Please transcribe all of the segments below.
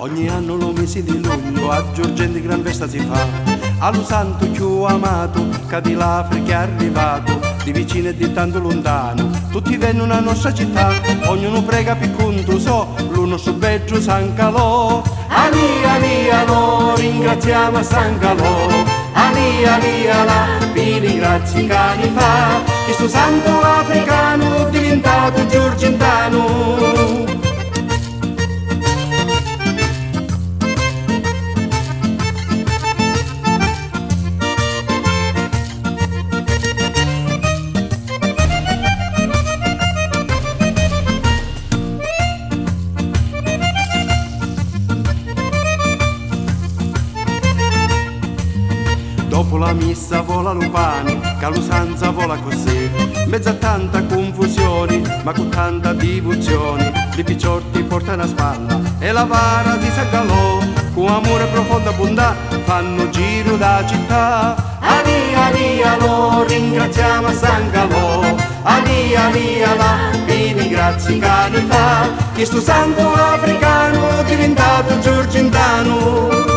Ogni anno lo mese di luglio a Giorgenti gran festa si fa. Allo santo più amato, che di l'Africa è arrivato, di vicino e di tanto lontano, tutti vengono alla nostra città. Ognuno prega per conto so, l'uno su Beggio San Calò. Ali ali alò, ringraziamo a San Calò. Ali ali alà, vi ringrazi cani fa, che sto santo africano è diventato giorgentano. Dopo la messa vola Lupani, che l'usanza vola così, in mezzo a tanta confusione, ma con tanta devozione, i picciotti portano a spalla e la vara di San Calò, con amore profonda bontà, fanno giro da città. Ali ali alò, ringraziamo a San Calò. Ali ali alà, vi ringrazi cani fa, che sto santo africano è diventato giorgentano.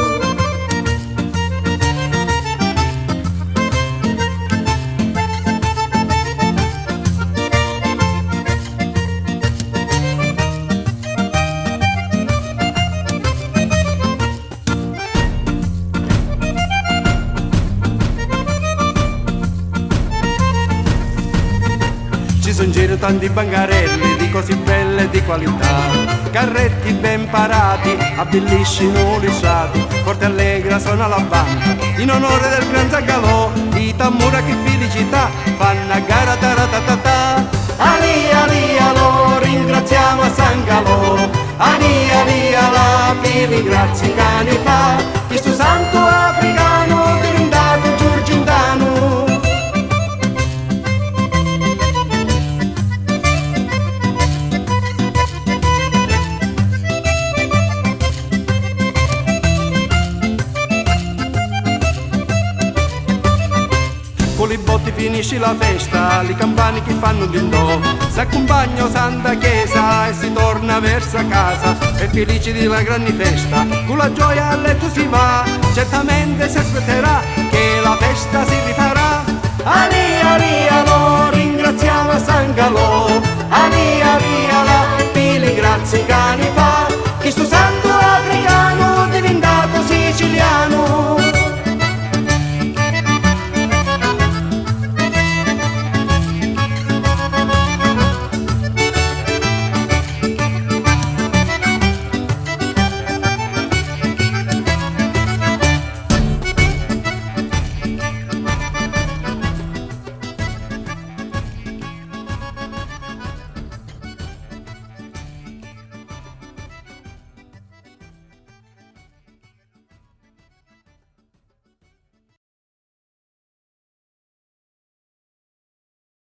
Ci sono in giro tanti bancarelli di cose belle e di qualità, carretti ben parati, abbelliscono l'isciati, forte allegra suona la banda, in onore del gran San Calò, i tambura che felicità, fanno a gara taratatata. Ali ali alò, ringraziamo a San Calò. Ali ali alà, vi ringrazi cani fa, questo santo africano è diventato giorgentano. Con le botti finisce la festa, le campane che fanno dindò, si accompagna Santa Chiesa e si torna verso casa, e felici della grande festa, con la gioia a letto si va, certamente si aspetterà che la festa si rifarà. Ali ali alò, ringraziamo a San Calò.